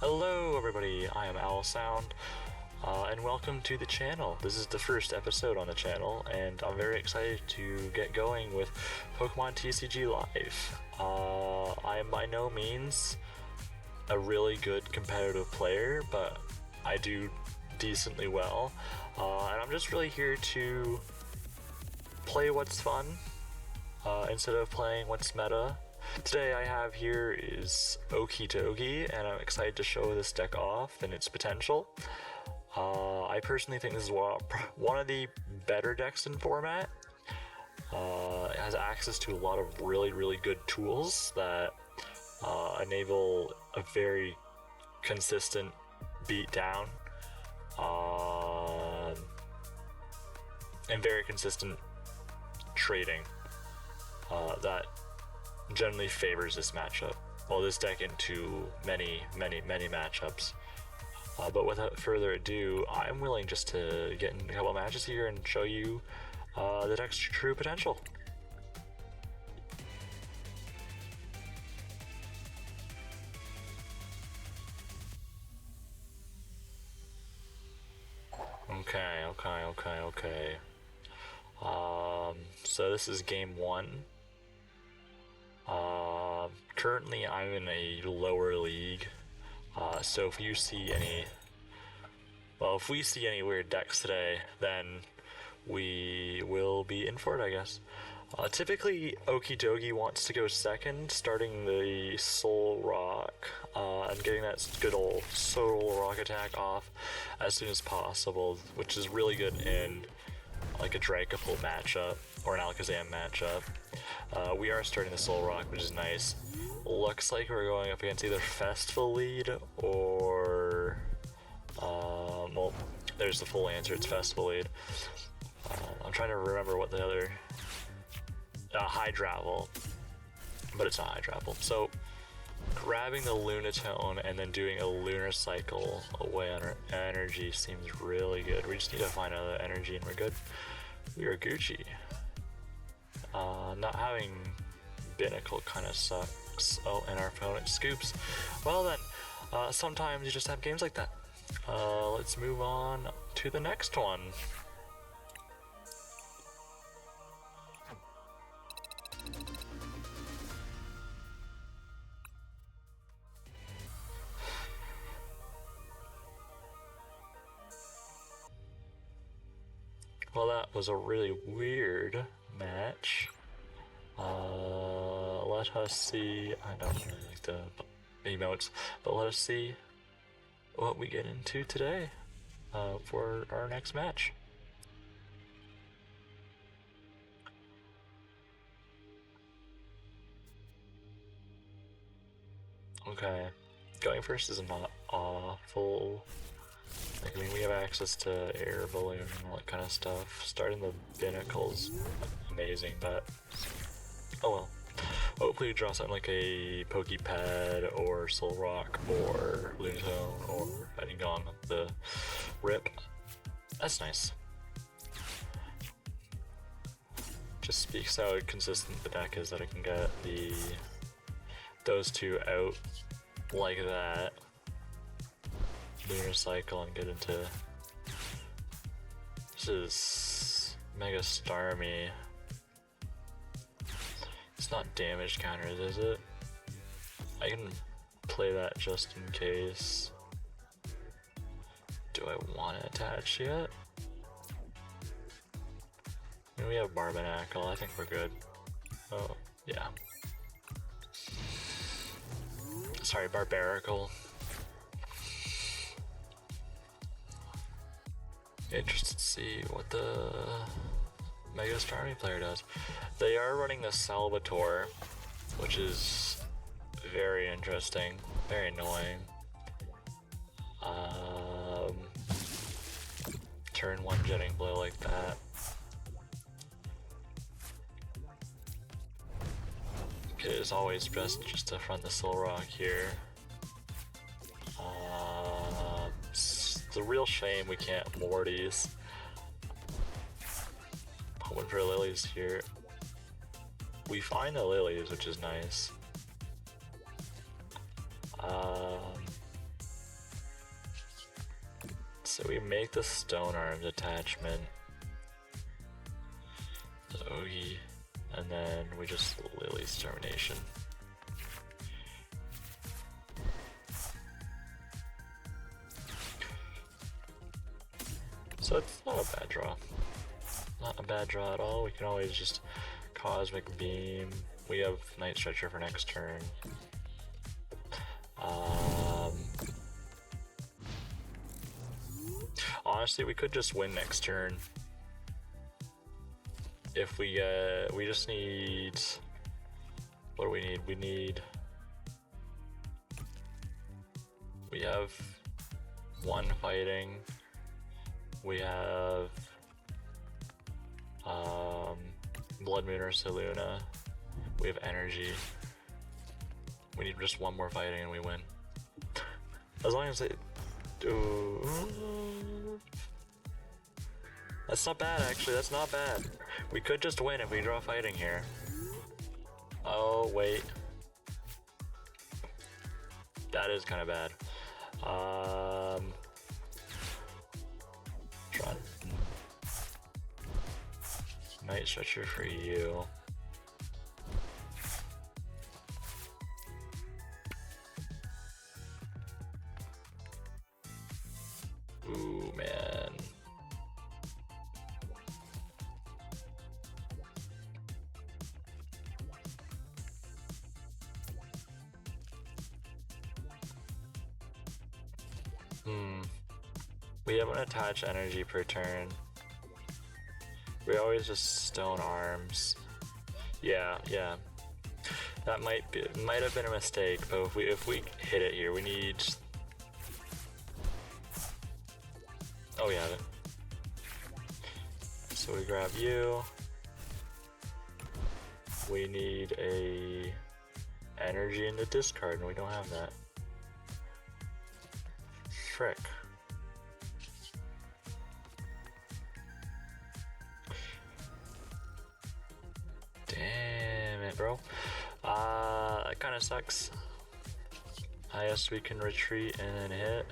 Hello everybody, I am OwlSound, and welcome to the channel. This is the first episode on the channel, and I'm very excited to get going with Pokemon TCG Live. I am by no means a really good competitive player, but I do decently well, and I'm just really here to play what's fun, instead of playing what's meta. Today I have here is Okidogi, and I'm excited to show this deck off and its potential. I personally think this is one of the better decks in format. It has access to a lot of really good tools that enable a very consistent beatdown and very consistent trading that generally favors this matchup. Well, this deck into many matchups. But without further ado, I'm willing just to get in a couple matches here and show you the deck's true potential. Okay. So this is game one. Currently I'm in a lower league, so if we see any weird decks today, then we will be in for it, I guess. Typically Okidogi wants to go second, starting the Solrock, and getting that good old Solrock attack off as soon as possible, which is really good in like a Dragapult matchup or an Alakazam matchup. We are starting the Solrock, which is nice. Looks like we're going up against either Festival Lead or well, there's the full answer, it's Festival Lead. I'm trying to remember what the other Hydravel, but it's not Hydravel. So grabbing the Lunatone and then doing a Lunar Cycle away on our energy seems really good. We just need to find another energy and we're good. We are Gucci. Not having Binacle kind of sucks. Oh, and our opponent scoops. Well then, sometimes you just have games like that. Let's move on to the next one. Well, that was a really weird match. Let us see. I don't really like the emotes, but let us see what we get into today for our next match. Okay, going first is not awful. I mean, we have access to Air Balloon and all that kind of stuff. Starting the Binacle's amazing, but oh well. Hopefully we draw something like a Poké Pad or Solrock or Lunatone or Fighting Gong the rip. That's nice. Just speaks how consistent the deck is that I can get those two out like that. Lunar Cycle and get into this is Mega Starmie. It's not damage counters, is it? I can play that just in case. Do I want to attach yet? I mean, we have Barbaracle, I think we're good. Oh, yeah. Sorry, Barbaracle. Interested to see what the Mega Starmie player does. They are running the Salvatore, which is very interesting, very annoying. Turn one Jetting Blow like that. It is always best just to front the Solrock here. It's a real shame we can't Mortys. Hoping for Lillies here. We find the Lillies, which is nice. So we make the stone arms attachment to Ogi, and then we just Lillie's termination. So it's not a bad draw. Not a bad draw at all. We can always just Cosmic Beam. We have Night Stretcher for next turn. Honestly, we could just win next turn. If we just need, what do we need? We have one fighting. We have Bloodmoon Ursaluna. We have energy. We need just one more fighting and we win. As long as they do. That's not bad, actually. That's not bad. We could just win if we draw fighting here. Oh, wait. That is kind of bad. Tron. Night Stretcher for you. Ooh, man. We haven't attached energy per turn. We always just stone arms. Yeah. That might have been a mistake, but if we hit it here, we need. Oh, we have it. So we grab you. We need a energy in the discard, and we don't have that. Frick. Damn it, bro. That kind of sucks. I guess we can retreat and then hit.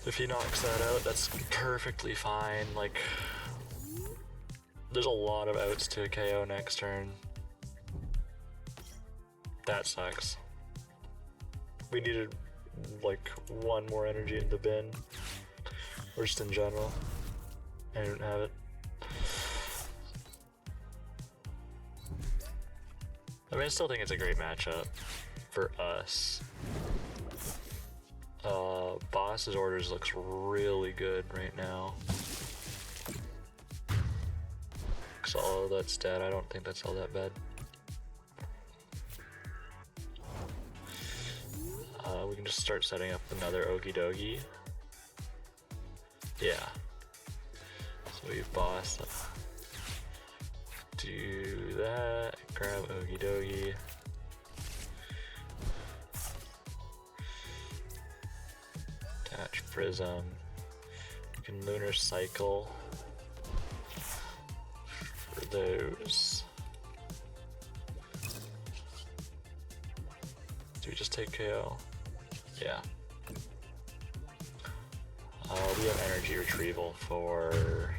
If he knocks that out, that's perfectly fine. Like, there's a lot of outs to KO next turn. That sucks. We needed like one more energy in the bin, or just in general. I didn't have it. I mean, I still think it's a great matchup for us. Boss's orders looks really good right now. Cause all of that's dead. I don't think that's all that bad. We can just start setting up another Okidogi. Yeah. So we boss. Do that. Grab Okidogi. Attach Prism. We can Lunar Cycle for those. Do we just take KO? Yeah. We have Energy Retrieval for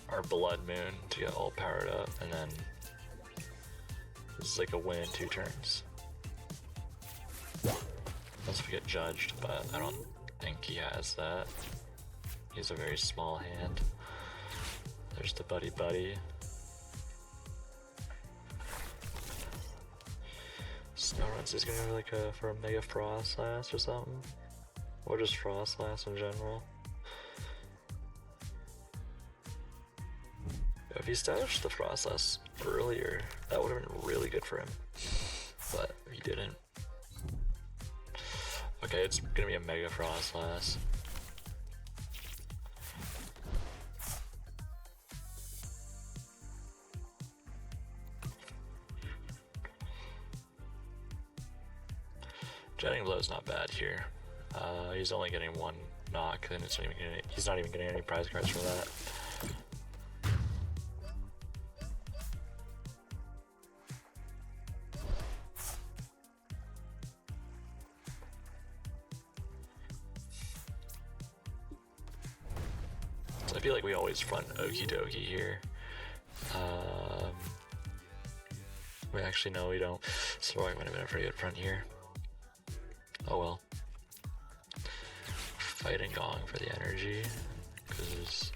our Bloodmoon to get all powered up, and then this is like a win in 2 turns. Unless we get judged, but I don't think he has that. He has a very small hand. There's the buddy. Snowruns is gonna be like for a Mega Frost Blast or something. Or just Frost Blast in general. If he established the Frost Blast earlier, that would have been really good for him. But he didn't. Okay, it's gonna be a Mega Frost Blast. Jetting Blow's not bad here. He's only getting 1 knock, and he's not even getting any prize cards for that. feel like we always front Okidogi here. We actually, no, we don't. Solrock might have been a pretty good front here. Oh well. Fighting Gong for the energy, because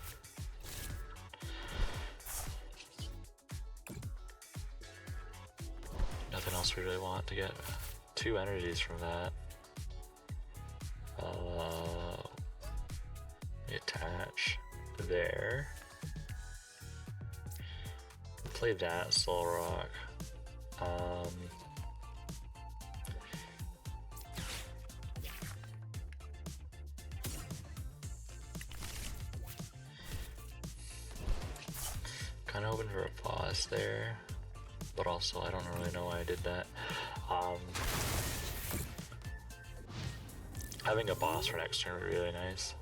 nothing else we really want to get 2 energies from that. Attach there. Play that Solrock. Kind of hoping for a boss there, but also I don't really know why I did that. Having a boss for next turn would be really nice,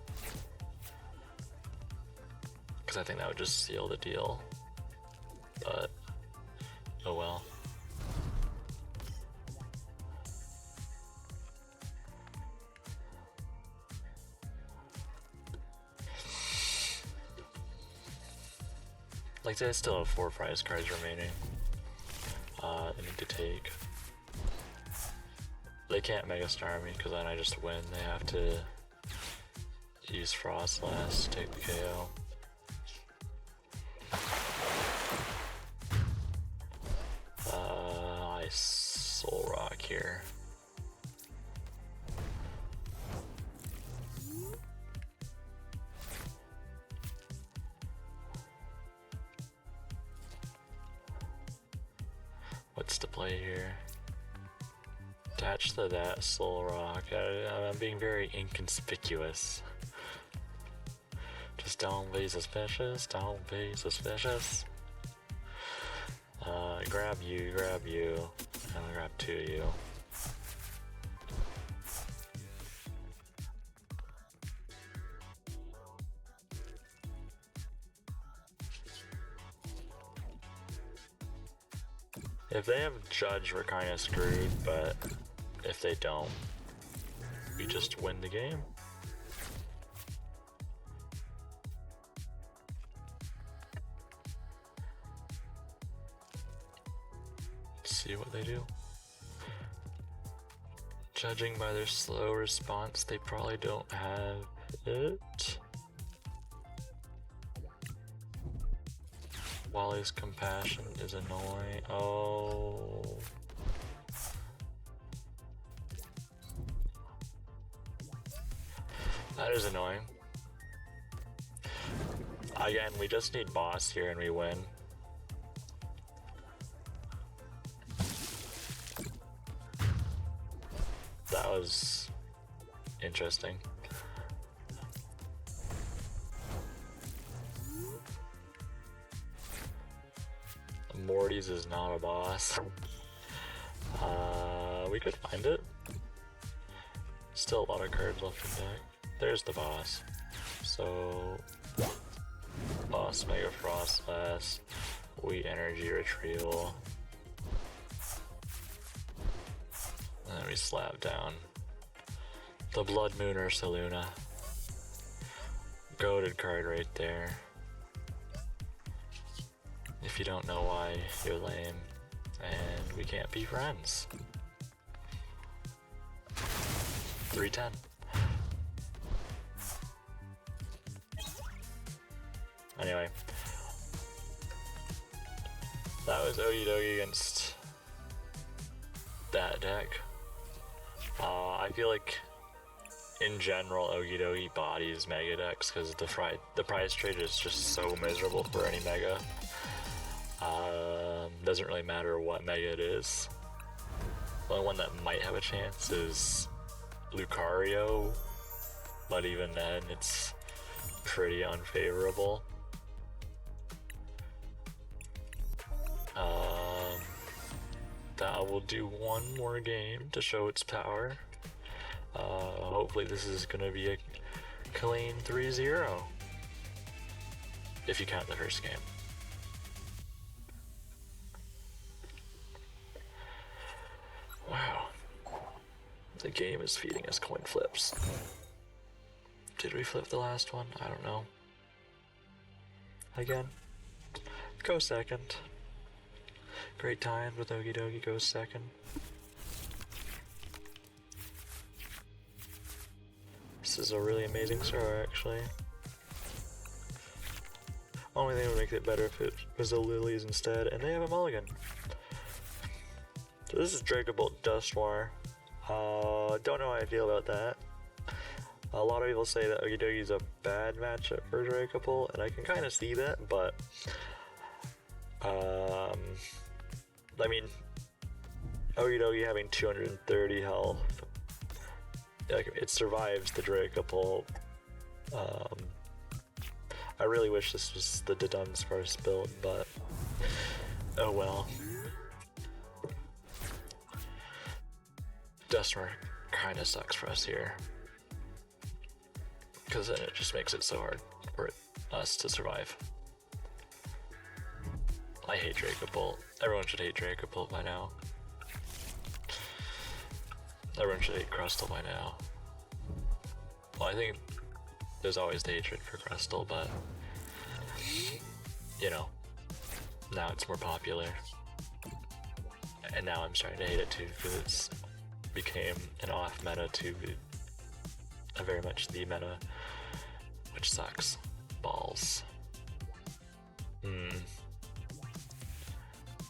because I think that would just seal the deal, but oh well. Like, they still have 4 prize cards remaining. I need to take. They can't Mega Star me because then I just win. They have to use Frost Blast to take the KO. I Solrock here. What's the play here? Attach to that Solrock. I'm being very inconspicuous. Just don't be suspicious, don't be suspicious. Grab you, and I'll grab 2 of you. If they have Judge, we're kind of screwed, but if they don't, we just win the game. Let's see what they do. Judging by their slow response, they probably don't have it. Wally's Compassion is annoying. Oh. That is annoying. Again, we just need boss here and we win. That was interesting. Morty's is not a boss. We could find it. Still a lot of cards left in deck. There's the boss. So, boss Mega Frost Blast, we Energy Retrieval, and then we slap down the Bloodmoon Ursaluna. Goated card right there. If you don't know why, you're lame, and we can't be friends. 310. Anyway, that was Okidogi against that deck. I feel like, in general, Okidogi bodies Mega decks because the prize trade is just so miserable for any Mega. Doesn't really matter what Mega it is. The only one that might have a chance is Lucario, but even then it's pretty unfavorable. That will do one more game to show its power. Hopefully this is gonna be a clean 3-0 if you count the first game. Wow, the game is feeding us coin flips. Did we flip the last one? I don't know. again. Go second. Great times with Okidogi goes second. This is a really amazing star, actually. Only thing would make it better if it was the Lillies instead, and they have a mulligan. So this is Dracobolt Dusknoir. Don't know how I feel about that. A lot of people say that Okidogi is a bad matchup for Dracobolt, and I can kind of see that, but I mean, Okidogi having 230 health, like, it survives the Dracobolt. I really wish this was the Dunsparce build, but oh well. Dusknoir kind of sucks for us here, because then it just makes it so hard for us to survive. I hate Dracobolt. Everyone should hate Dracobolt by now. Everyone should hate Crustle by now. Well, I think there's always the hatred for Crustle, but you know, now it's more popular. And now I'm starting to hate it too, because it's became an off meta to a very much the meta, which sucks. Balls.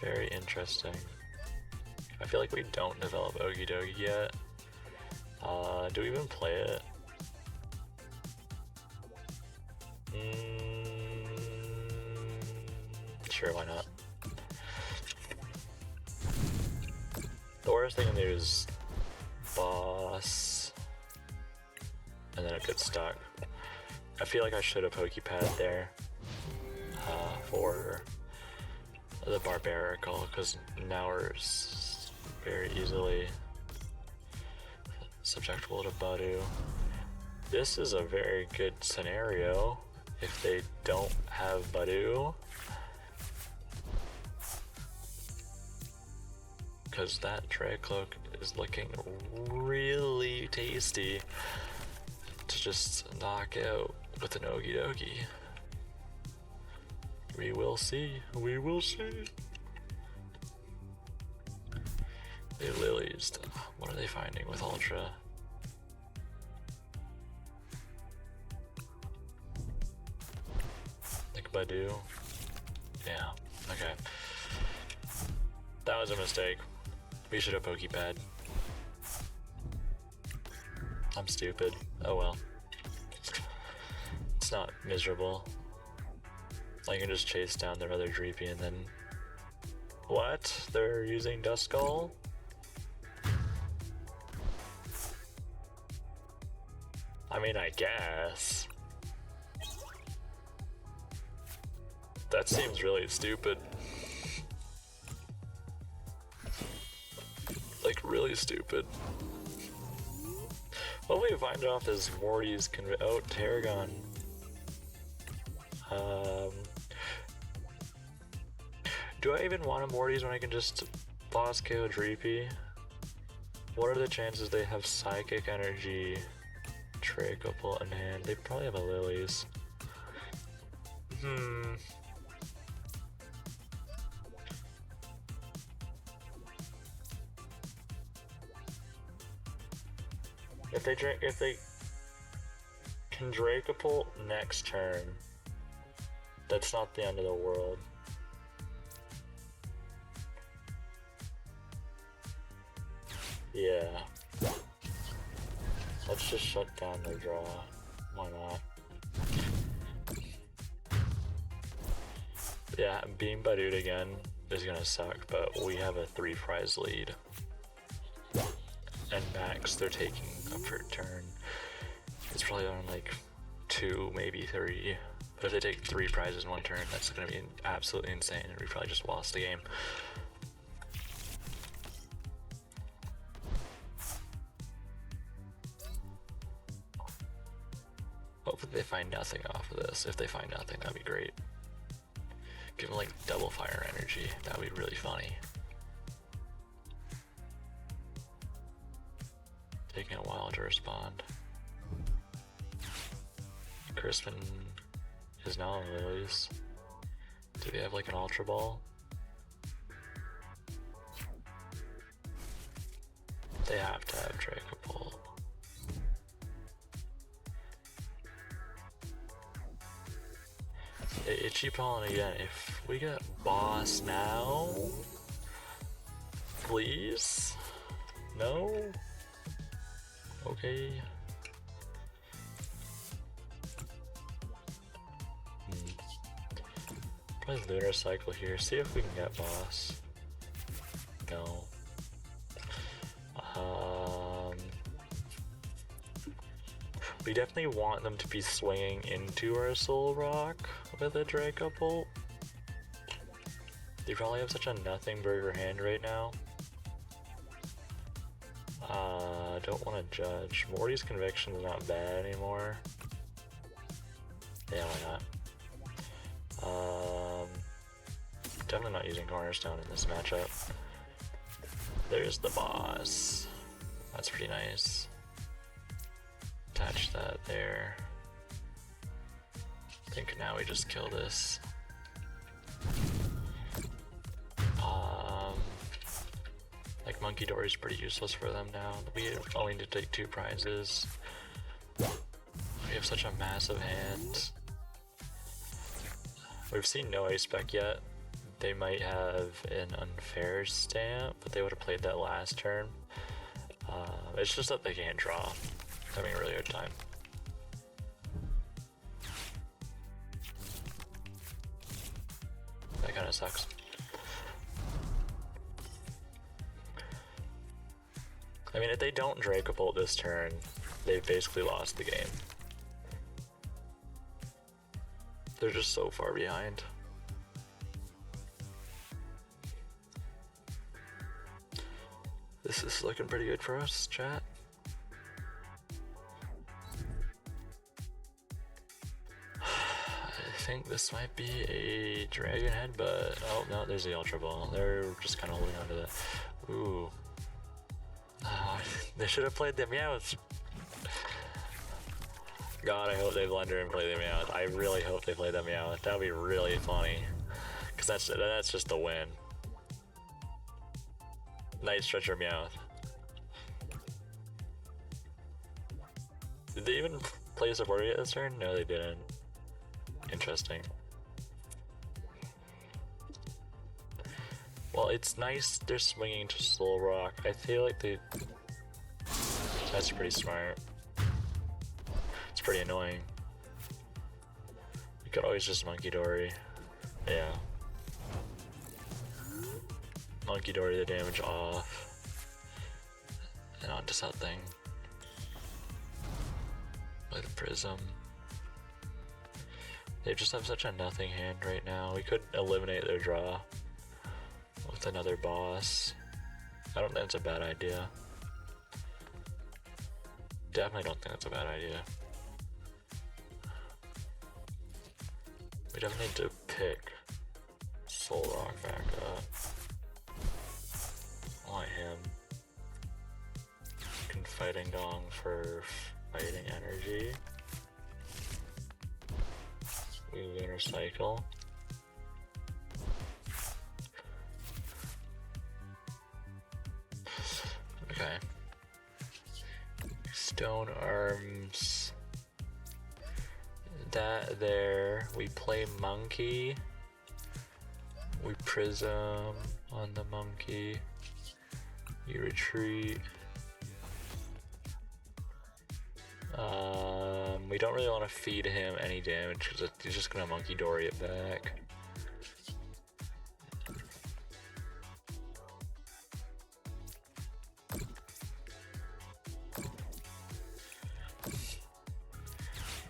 Very interesting. I feel like we don't develop Okidogi yet. Do we even play it? Sure, why not? The worst thing to do is boss, and then it gets stuck. I feel like I should have Poké Pad there for the Barbaracle, because now we're very easily subjectable to Budu. This is a very good scenario if they don't have Budu, because that Dracloak is looking really tasty to just knock out with an Okidogi. We will see. We will see. The Lillies. What are they finding with Ultra? Like Budu? Yeah. Okay. That was a mistake. We should have Poké Pad. I'm stupid. Oh well. It's not miserable. I can just chase down their other Dreepy and then... What? They're using Duskull? I mean, I guess. That seems really stupid. Like, really stupid. Hopefully we find off this Morty's oh, Tarragon. Do I even want a Morty's when I can just boss KO Dreepy? What are the chances they have Psychic Energy, Dracobolt in hand? They probably have a Lillies. If they can Dracobolt next turn, that's not the end of the world. Yeah. Let's just shut down their draw. Why not? Yeah, being Budu'd again is gonna suck, but we have a 3 prize lead. And max, they're taking a per turn. It's probably on like 2, maybe 3. But if they take 3 prizes in 1 turn, that's gonna be absolutely insane, and we probably just lost the game. Hopefully they find nothing off of this. If they find nothing, that'd be great. Give them like double fire energy. That would be really funny. Taking a while to respond. Crispin is now on Lillies. Do they have like an Ultra Ball? They have to have Dracopult. Itchy Pollen again. If we get boss now, please? No? Okay. Play Lunar Cycle here, see if we can get boss. No. We definitely want them to be swinging into our Solrock with a Dracopult. They probably have such a nothing burger hand right now. Don't want to judge. Morty's Conviction is not bad anymore. Yeah, why not? Definitely not using Cornerstone in this matchup. There's the boss. That's pretty nice. Attach that there. I think now we just kill this. Like Munkidori is pretty useless for them now. We only need to take 2 prizes. We have such a massive hand. We've seen no ace spec yet. They might have an unfair stamp, but they would have played that last turn. It's just that they can't draw. Having a really hard time. That kind of sucks. I mean, if they don't Dracopult this turn, they've basically lost the game. They're just so far behind. This is looking pretty good for us, chat. I think this might be a Dragon Head, but oh no, there's the Ultra Ball. They're just kind of holding on to that. Ooh. They should have played the Meowth. God, I hope they blunder and play the Meowth. I really hope they play the Meowth. That would be really funny. Because that's just the win. Night Stretcher Meowth. Did they even play a supporter yet this turn? No, they didn't. Interesting. Well, it's nice they're swinging to Solrock. I feel like they... That's pretty smart. It's pretty annoying. We could always just Munkidori. Yeah. Munkidori the damage off. And onto something. With Prism. They just have such a nothing hand right now. We could eliminate their draw with another boss. I don't think that's a bad idea. Definitely don't think that's a bad idea. We definitely need to pick Solrock back up. I want him. Fighting Gong for Fighting Energy. We Lunar Cycle. Okay. Stone Arms. That there. We play Monkey. We Prism on the Monkey. We retreat. We don't really want to feed him any damage because he's just gonna Munkidori it back.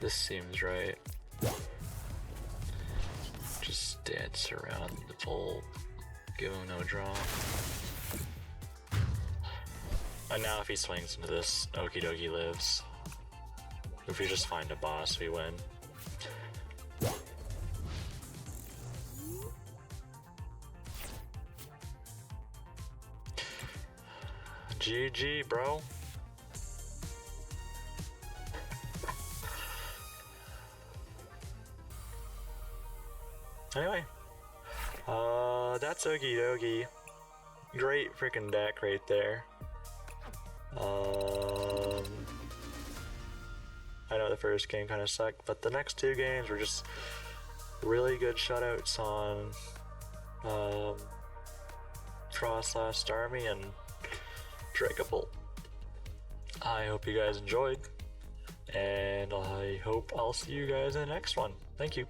This seems right. Just dance around the pole, give him no draw. And now if he swings into this, Okidogi lives. If we just find a boss, we win. GG, bro. Anyway, That's Okidogi. Great freaking deck right there. I know the first game kind of sucked, but the next two games were just really good shutouts on Frost/Starmie and Dragapult. I hope you guys enjoyed, and I hope I'll see you guys in the next one. Thank you.